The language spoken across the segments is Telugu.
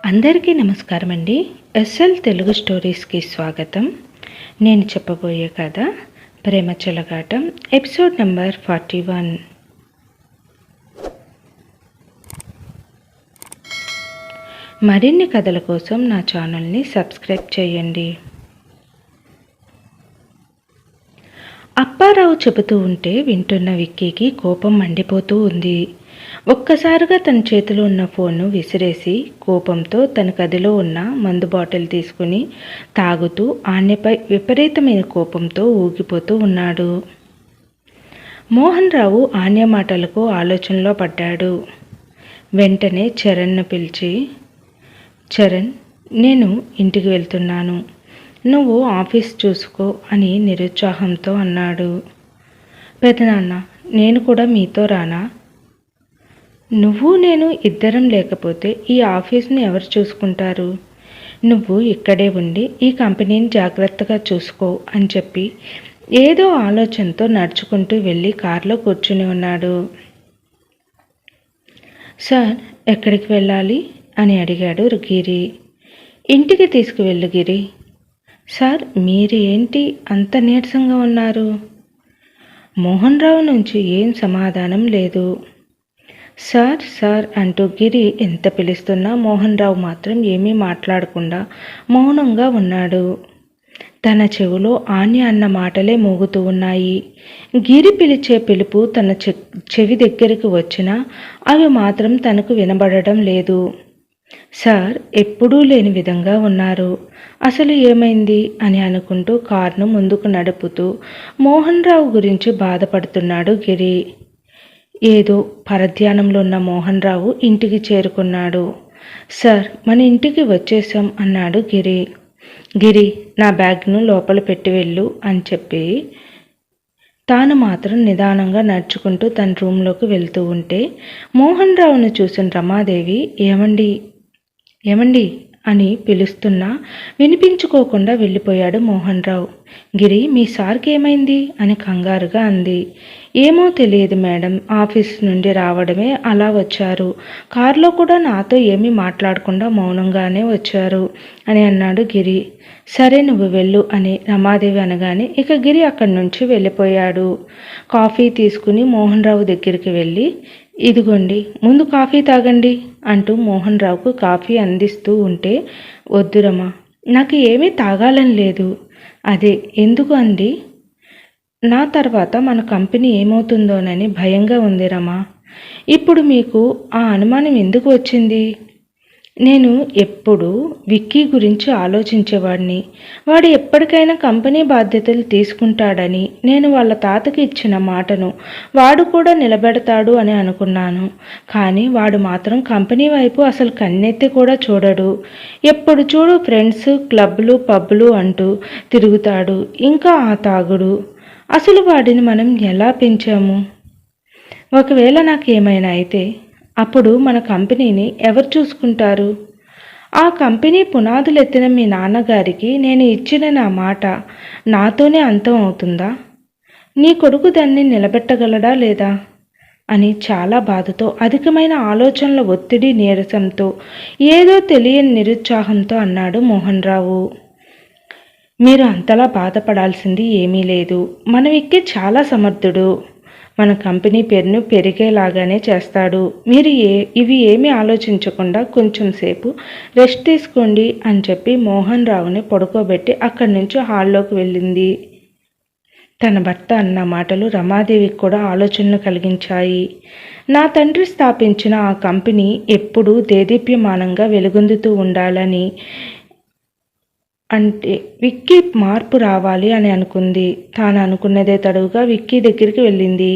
అందరికీ నమస్కారం అండి. ఎస్ఎల్ తెలుగు స్టోరీస్కి స్వాగతం. నేను చెప్పబోయే కథ ప్రేమ చెలగాటం, ఎపిసోడ్ నెంబర్ 41. మరిన్ని కథల కోసం నా ఛానల్ని సబ్స్క్రైబ్ చేయండి. అప్పారావు చెబుతూ ఉంటే వింటున్న విక్కీకి కోపం మండిపోతూ ఉంది. ఒక్కసారిగా తన చేతిలో ఉన్న ఫోన్ను విసిరేసి కోపంతో తన గదిలో ఉన్న మందు బాటిల్ తీసుకుని తాగుతూ ఆన్యపై విపరీతమైన కోపంతో ఊగిపోతూ ఉన్నాడు. మోహన్ రావు ఆన్య మాటలకు ఆలోచనలో పడ్డాడు. వెంటనే చరణ్ను పిలిచి, చరణ్, నేను ఇంటికి వెళ్తున్నాను, నువ్వు ఆఫీస్ చూసుకో అని నిరుత్సాహంతో అన్నాడు. పెదనాన్న, నేను కూడా మీతో రానా? నువ్వు నేను ఇద్దరం లేకపోతే ఈ ఆఫీస్ని ఎవరు చూసుకుంటారు? నువ్వు ఇక్కడే ఉండి ఈ కంపెనీని జాగ్రత్తగా చూసుకో అని చెప్పి ఏదో ఆలోచనతో నడుచుకుంటూ వెళ్ళి కారులో కూర్చుని ఉన్నాడు. సార్, ఎక్కడికి వెళ్ళాలి అని అడిగాడు గిరి. ఇంటికి తీసుకువెళ్ళు గిరి. సార్, మీరేంటి అంత నీరసంగా ఉన్నారు? మోహన్ రావు నుంచి ఏం సమాధానం లేదు. సార్ సార్ అంటూ గిరి ఎంత పిలుస్తున్నా మోహన్ రావు మాత్రం ఏమీ మాట్లాడకుండా మౌనంగా ఉన్నాడు. తన చెవిలో ఆన్య అన్న మాటలే మోగుతూ ఉన్నాయి. గిరి పిలిచే పిలుపు తన చెవి దగ్గరికి వచ్చినా అవి మాత్రం తనకు వినబడడం లేదు. సార్ ఎప్పుడూ లేని విధంగా ఉన్నారు, అసలు ఏమైంది అని అనుకుంటూ కారును ముందుకు నడుపుతూ మోహన్ రావు గురించి బాధపడుతున్నాడు గిరి. ఏదో పరధ్యానంలో ఉన్న మోహన్ రావు ఇంటికి చేరుకున్నాడు. సార్, మన ఇంటికి వచ్చేసాం అన్నాడు గిరి. గిరి, నా బ్యాగ్ను లోపల పెట్టి వెళ్ళు అని చెప్పి తాను మాత్రం నిదానంగా నడుచుకుంటూ తన రూమ్లోకి వెళ్తూ ఉంటే మోహన్ రావును చూసిన రమాదేవి ఏమండి ఏమండి అని పిలుస్తున్నా వినిపించుకోకుండా వెళ్ళిపోయాడు మోహన్ రావు. గిరి, మీ సార్కి ఏమైంది అని కంగారుగా అంది. ఏమో తెలియదు మేడం, ఆఫీస్ నుండి రావడమే అలా వచ్చారు, కారులో కూడా నాతో ఏమీ మాట్లాడకుండా మౌనంగానే వచ్చారు అని అన్నాడు గిరి. సరే, నువ్వు వెళ్ళు అని రమాదేవి అనగానే ఇక గిరి అక్కడి నుంచి వెళ్ళిపోయాడు. కాఫీ తీసుకుని మోహన్ రావు దగ్గరికి వెళ్ళి, ఇదిగోండి, ముందు కాఫీ తాగండి అంటూ మోహన్ రావుకు కాఫీ అందిస్తూ ఉంటే, వద్దు రమా, నాకు ఏమీ తాగాలని లేదు. అదే ఎందుకు అండి? నా తర్వాత మన కంపెనీ ఏమవుతుందోనని భయంగా ఉంది రమా. ఇప్పుడు మీకు ఆ అనుమానం ఎందుకు వచ్చింది? నేను ఎప్పుడూ విక్కీ గురించి ఆలోచించేవాడిని. వాడు ఎప్పటికైనా కంపెనీ బాధ్యతలు తీసుకుంటాడని, నేను వాళ్ళ తాతకి ఇచ్చిన మాటను వాడు కూడా నిలబెడతాడు అని అనుకున్నాను. కానీ వాడు మాత్రం కంపెనీ వైపు అసలు కన్నెత్తి కూడా చూడడు. ఎప్పుడు చూడు ఫ్రెండ్స్, క్లబ్లు, పబ్లు అంటూ తిరుగుతాడు. ఇంకా ఆ తాగుడు. అసలు వాడిని మనం ఎలా పెంచాము? ఒకవేళ నాకు ఏమైనా అయితే అప్పుడు మన కంపెనీని ఎవరు చూసుకుంటారు? ఆ కంపెనీ పునాదులు ఎత్తిన మీ నాన్నగారికి నేను ఇచ్చిన నా మాట నాతోనే అంతం అవుతుందా? నీ కొడుకు దాన్ని నిలబెట్టగలడా లేదా అని చాలా బాధతో, అధికమైన ఆలోచనల ఒత్తిడి, నీరసంతో, ఏదో తెలియని నిరుత్సాహంతో అన్నాడు మోహన్ రావు. మీరు అంతలా బాధపడాల్సింది ఏమీ లేదు. మన విక్కీ చాలా సమర్థుడు. మన కంపెనీ పేరును పెరిగేలాగానే చేస్తాడు. మీరు ఇవి ఏమీ ఆలోచించకుండా కొంచెం సేపు రెస్ట్ తీసుకోండి అని చెప్పి మోహన్ రావుని పడుకోబెట్టి అక్కడి నుంచి హాల్లోకి వెళ్ళింది. తన భర్త అన్న మాటలు రమాదేవికి కూడా ఆలోచనలు కలిగించాయి. నా తండ్రి స్థాపించిన ఆ కంపెనీ ఎప్పుడూ దేదీప్యమానంగా వెలుగొందుతూ ఉండాలని, అంటే విక్కీ మార్పు రావాలి అని అనుకుంది. తాను అనుకున్నదే తడువుగా విక్కీ దగ్గరికి వెళ్ళింది.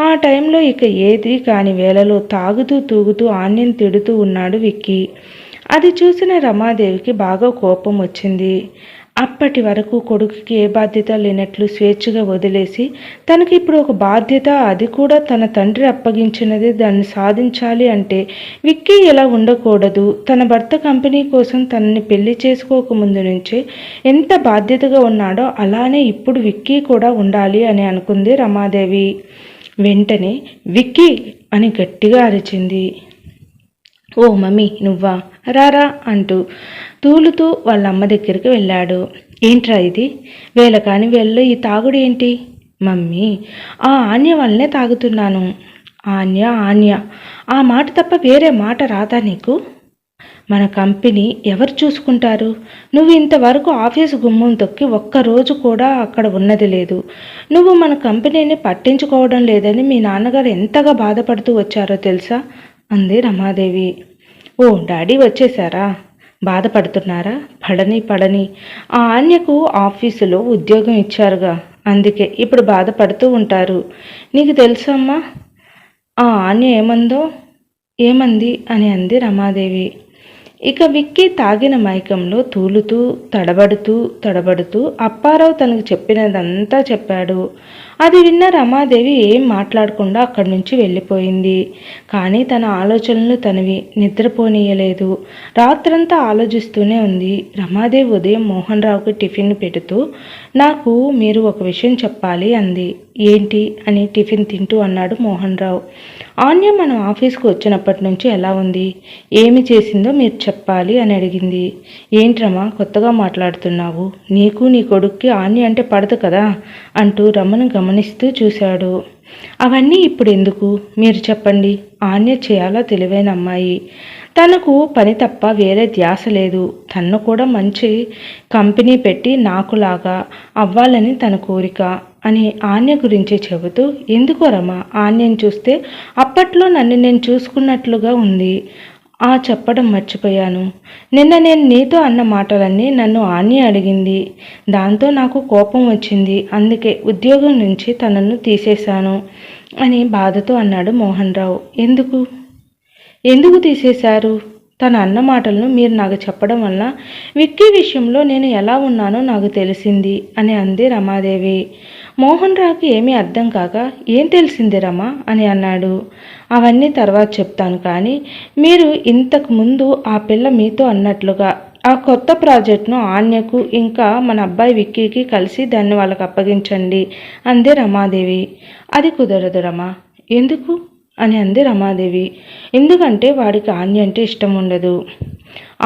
ఆ టైంలో ఇక ఏది కాని వేళలో తాగుతూ తూగుతూ ఆన్యం తిడుతూ ఉన్నాడు విక్కీ. అది చూసిన రమాదేవికి బాగా కోపం వచ్చింది. అప్పటి వరకు కొడుకుకి ఏ బాధ్యత లేనట్లు స్వేచ్ఛగా వదిలేసి తనకి ఇప్పుడు ఒక బాధ్యత, అది కూడా తన తండ్రి అప్పగించినది, దాన్ని సాధించాలి అంటే విక్కీ ఎలా ఉండకూడదు? తన భర్త కంపెనీ కోసం తనని పెళ్లి చేసుకోకముందు నుంచే ఎంత బాధ్యతగా ఉన్నాడో అలానే ఇప్పుడు విక్కీ కూడా ఉండాలి అని అనుకుంది రమాదేవి. వెంటనే విక్కీ అని గట్టిగా అరిచింది. ఓ మమ్మీ నువ్వా, రారా అంటూ తూలుతూ వాళ్ళ అమ్మ దగ్గరికి వెళ్ళాడు. ఏంట్రా ఇది, వేళ కాని వేళలో ఈ తాగుడు ఏంటి? మమ్మీ, ఆ ఆన్య వల్లనే తాగుతున్నాను. ఆన్య ఆన్య, ఆ మాట తప్ప వేరే మాట రాదా నీకు? మన కంపెనీ ఎవరు చూసుకుంటారు? నువ్వు ఇంతవరకు ఆఫీసు గుమ్మం తొక్కి ఒక్కరోజు కూడా అక్కడ ఉన్నది లేదు. నువ్వు మన కంపెనీని పట్టించుకోవడం లేదని మీ నాన్నగారు ఎంతగా బాధపడుతూ వచ్చారో తెలుసా అంది రమాదేవి. ఓ డాడీ వచ్చేసారా? బాధపడుతున్నారా? పడని పడని, ఆ ఆన్యకు ఆఫీసులో ఉద్యోగం ఇచ్చారుగా, అందుకే ఇప్పుడు బాధపడుతూ ఉంటారు. నీకు తెలుసమ్మా ఆ ఆన్య ఏమంది అని అంది రమాదేవి. ఇక విక్కీ తాగిన మైకంలో తూలుతూ తడబడుతూ అప్పారావు తనకు చెప్పినదంతా చెప్పాడు. అది విన్న రమాదేవి ఏం మాట్లాడకుండా అక్కడి నుంచి వెళ్ళిపోయింది. కానీ తన ఆలోచనలు తనవి నిద్రపోనీయలేదు. రాత్రంతా ఆలోచిస్తూనే ఉంది. రమాదేవి ఉదయం మోహన్ రావుకి టిఫిన్ పెడుతూ, నాకు మీరు ఒక విషయం చెప్పాలి అంది. ఏంటి అని టిఫిన్ తింటూ అన్నాడు మోహన్ రావు. ఆన్య మనం ఆఫీస్కి వచ్చినప్పటి నుంచి ఎలా ఉంది, ఏమి చేసిందో మీరు చెప్పాలి అని అడిగింది. ఏంట్రమ్మా కొత్తగా మాట్లాడుతున్నావు? నీకు నీ కొడుక్కి ఆన్య అంటే పడదు కదా అంటూ రమను గమనిస్తూ చూశాడు. అవన్నీ ఇప్పుడు ఎందుకు, మీరు చెప్పండి. ఆన్య చాలా తెలివైన అమ్మాయి. తనకు పని తప్ప వేరే ధ్యాస లేదు. తను కూడా మంచి కంపెనీ పెట్టి నాకులాగా అవ్వాలని తన కోరిక అని ఆన్య గురించి చెబుతూ, ఎందుకో రమా, ఆన్యను చూస్తే అప్పట్లో నన్ను నేను చూసుకున్నట్లుగా ఉంది. చెప్పడం మర్చిపోయాను. నిన్న నేను నీతో అన్న మాటలన్నీ నన్ను ఆన్య అడిగింది. దాంతో నాకు కోపం వచ్చింది. అందుకే ఉద్యోగం నుంచి తనను తీసేశాను అని బాధతో అన్నాడు మోహన్ రావు. ఎందుకు తీసేశారు? తన అన్న మాటలను మీరు నాకు చెప్పడం వల్ల విక్కీ విషయంలో నేను ఎలా ఉన్నానో నాకు తెలిసింది అని అంది రమాదేవి. మోహన్ రావుకి ఏమీ అర్థం కాక, ఏం తెలిసింది రమా అని అన్నాడు. అవన్నీ తర్వాత చెప్తాను, కానీ మీరు ఇంతకు ముందు ఆ పిల్ల మీతో అన్నట్లుగా ఆ కొత్త ప్రాజెక్టును ఆన్యకు ఇంకా మన అబ్బాయి విక్కీకి కలిసి దాన్ని వాళ్ళకి అప్పగించండి అంది రమాదేవి. అది కుదరదు రమా. ఎందుకు అని అంది రమాదేవి. ఎందుకంటే వాడికి ఆన్య అంటే ఇష్టం ఉండదు.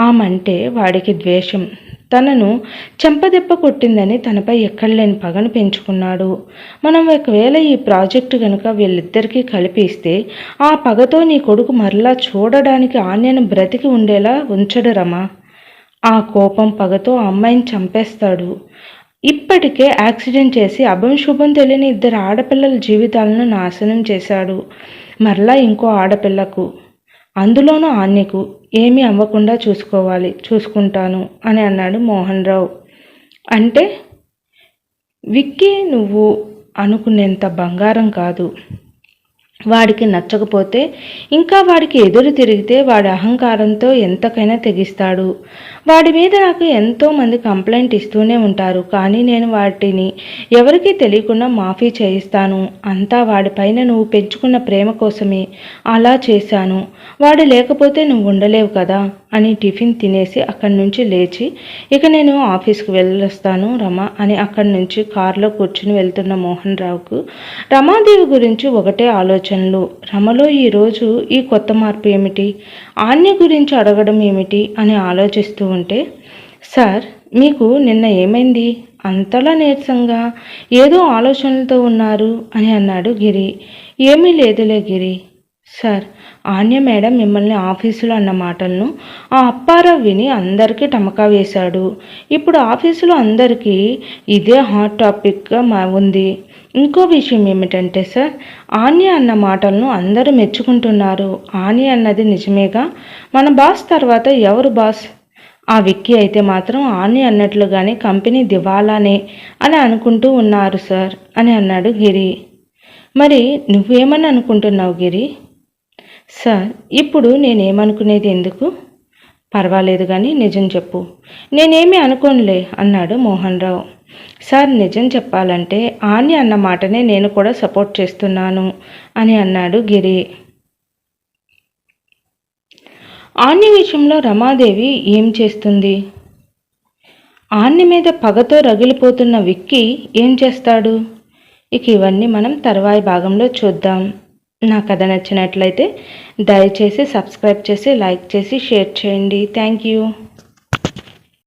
ఆమంటే వాడికి ద్వేషం. తనను చెంపదెబ్బ కొట్టిందని తనపై ఎక్కడలేని పగను పెంచుకున్నాడు. మనం ఒకవేళ ఈ ప్రాజెక్టు కనుక వీళ్ళిద్దరికీ కలిపిస్తే ఆ పగతో నీ కొడుకు మరలా చూడడానికి ఆన్యను బ్రతికి ఉండేలా ఉంచడు రమా. ఆ కోపం పగతో అమ్మాయిని చంపేస్తాడు. ఇప్పటికే యాక్సిడెంట్ చేసి శుభం తెలియని 2 ఆడపిల్లల జీవితాలను నాశనం చేశాడు. మరలా ఇంకో ఆడపిల్లకు, అందులోనూ ఆన్యకు ఏమీ అవ్వకుండా చూసుకుంటాను అని అన్నాడు మోహన్ రావు. అంటే విక్కీ నువ్వు అనుకునేంత బంగారం కాదు. వాడికి నచ్చకపోతే ఇంకా వాడికి ఎదురు తిరిగితే వాడి అహంకారంతో ఎంతకైనా తెగిస్తాడు. వాడి మీద నాకు ఎంతోమంది కంప్లైంట్ ఇస్తూనే ఉంటారు, కానీ నేను వాటిని ఎవరికీ తెలియకుండా మాఫీ చేయిస్తాను. అంతా వాడిపైన నువ్వు పెంచుకున్న ప్రేమ కోసమే అలా చేశాను. వాడు లేకపోతే నువ్వు ఉండలేవు కదా అని టిఫిన్ తినేసి అక్కడి నుంచి లేచి, ఇక నేను ఆఫీస్కి వెళ్ళొస్తాను రమా అని అక్కడి నుంచి కారులో కూర్చుని వెళ్తున్న మోహన్ రావుకు రమాదేవి గురించి ఒకటే ఆలోచనలు. రమలో ఈరోజు ఈ కొత్త మార్పు ఏమిటి, ఆన్య గురించి అడగడం ఏమిటి అని ఆలోచిస్తూ ఉంటే, సార్ మీకు నిన్న ఏమైంది, అంతలా నీరసంగా ఏదో ఆలోచనలతో ఉన్నారు అని అన్నాడు గిరి. ఏమీ లేదులే గిరి. సార్, ఆన్య మేడం మిమ్మల్ని ఆఫీసులో అన్న మాటలను ఆ అప్పారావు విని అందరికీ టమకా వేశాడు. ఇప్పుడు ఆఫీసులో అందరికీ ఇదే హాట్ టాపిక్గా ఉంది. ఇంకో విషయం ఏమిటంటే సార్, ఆన్య అన్న మాటలను అందరూ మెచ్చుకుంటున్నారు. ఆన్య అన్నది నిజమేగా, మన బాస్ తర్వాత ఎవరు బాస్? ఆ విక్కీ అయితే మాత్రం ఆన్య అన్నట్లుగానే కంపెనీ దివాలానే అని అనుకుంటూ ఉన్నారు సార్ అని అన్నాడు గిరి. మరి నువ్వేమని అనుకుంటున్నావు గిరి? సార్, ఇప్పుడు నేనేమనుకునేది ఎందుకు? పర్వాలేదు కానీ నిజం చెప్పు. నేనేమీ అనుకోనులే అన్నాడు మోహన్ రావు. సార్, నిజం చెప్పాలంటే ఆన్య అన్న మాటనే నేను కూడా సపోర్ట్ చేస్తున్నాను అని అన్నాడు గిరి. ఆన్య విషయంలో రమాదేవి ఏం చేస్తుంది? ఆన్య మీద పగతో రగిలిపోతున్న విక్కీ ఏం చేస్తాడు? ఇక ఇవన్నీ మనం తర్వాయి భాగంలో చూద్దాం. నా కథ నచ్చినట్లయితే దయచేసి సబ్స్క్రైబ్ చేసి లైక్ చేసి షేర్ చేయండి. Thank you.